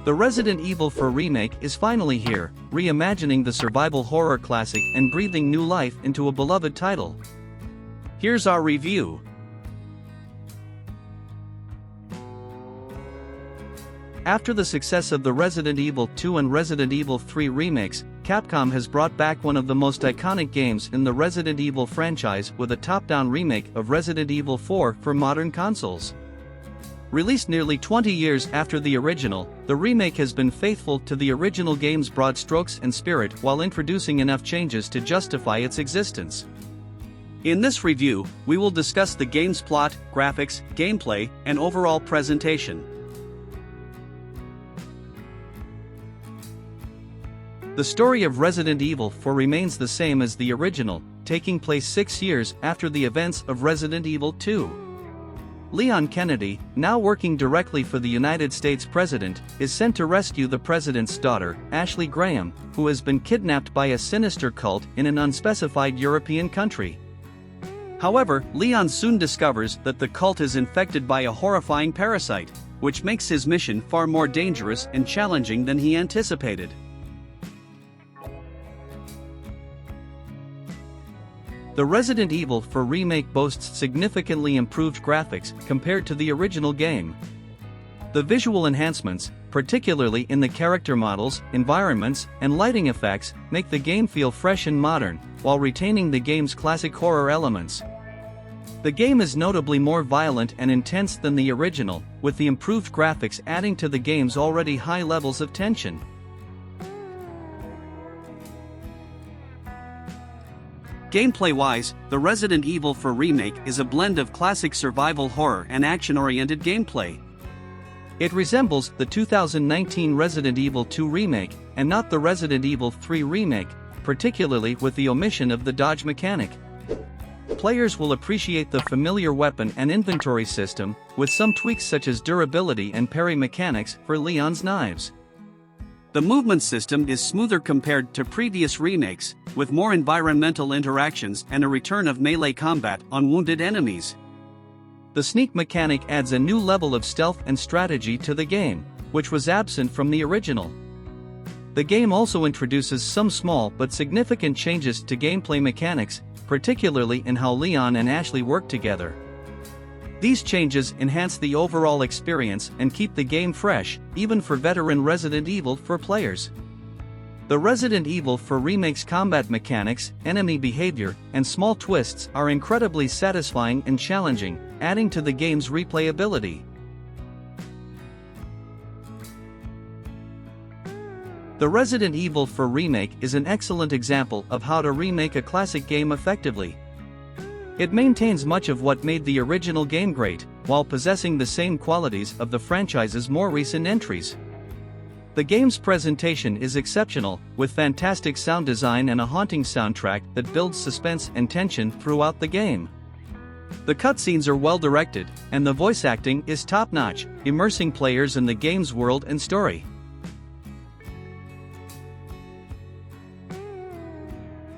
The Resident Evil 4 Remake is finally here, reimagining the survival horror classic and breathing new life into a beloved title. Here's our review. After the success of the Resident Evil 2 and Resident Evil 3 remakes, Capcom has brought back one of the most iconic games in the Resident Evil franchise with a top-down remake of Resident Evil 4 for modern consoles. Released nearly 20 years after the original, the remake has been faithful to the original game's broad strokes and spirit while introducing enough changes to justify its existence. In this review, we will discuss the game's plot, graphics, gameplay, and overall presentation. The story of Resident Evil 4 remains the same as the original, taking place 6 years after the events of Resident Evil 2. Leon Kennedy, now working directly for the United States President, is sent to rescue the President's daughter, Ashley Graham, who has been kidnapped by a sinister cult in an unspecified European country. However, Leon soon discovers that the cult is infected by a horrifying parasite, which makes his mission far more dangerous and challenging than he anticipated. The Resident Evil 4 remake boasts significantly improved graphics compared to the original game. The visual enhancements, particularly in the character models, environments, and lighting effects, make the game feel fresh and modern, while retaining the game's classic horror elements. The game is notably more violent and intense than the original, with the improved graphics adding to the game's already high levels of tension. Gameplay-wise, the Resident Evil 4 Remake is a blend of classic survival horror and action-oriented gameplay. It resembles the 2019 Resident Evil 2 Remake, and not the Resident Evil 3 Remake, particularly with the omission of the dodge mechanic. Players will appreciate the familiar weapon and inventory system, with some tweaks such as durability and parry mechanics for Leon's knives. The movement system is smoother compared to previous remakes, with more environmental interactions and a return of melee combat on wounded enemies. The sneak mechanic adds a new level of stealth and strategy to the game, which was absent from the original. The game also introduces some small but significant changes to gameplay mechanics, particularly in how Leon and Ashley work together. These changes enhance the overall experience and keep the game fresh, even for veteran Resident Evil 4 players. The Resident Evil 4 Remake's combat mechanics, enemy behavior, and small twists are incredibly satisfying and challenging, adding to the game's replayability. The Resident Evil 4 Remake is an excellent example of how to remake a classic game effectively. It maintains much of what made the original game great, while possessing the same qualities of the franchise's more recent entries. The game's presentation is exceptional, with fantastic sound design and a haunting soundtrack that builds suspense and tension throughout the game. The cutscenes are well directed, and the voice acting is top-notch, immersing players in the game's world and story.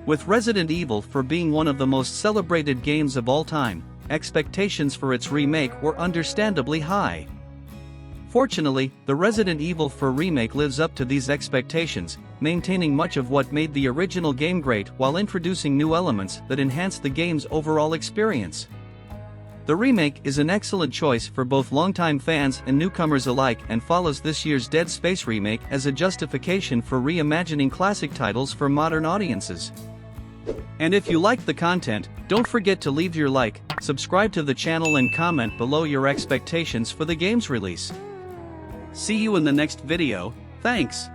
With Resident Evil 4 being one of the most celebrated games of all time, expectations for its remake were understandably high. Fortunately, the Resident Evil 4 Remake lives up to these expectations, maintaining much of what made the original game great while introducing new elements that enhance the game's overall experience. The remake is an excellent choice for both longtime fans and newcomers alike and follows this year's Dead Space remake as a justification for reimagining classic titles for modern audiences. And if you liked the content, don't forget to leave your like, subscribe to the channel and comment below your expectations for the game's release. See you in the next video, thanks!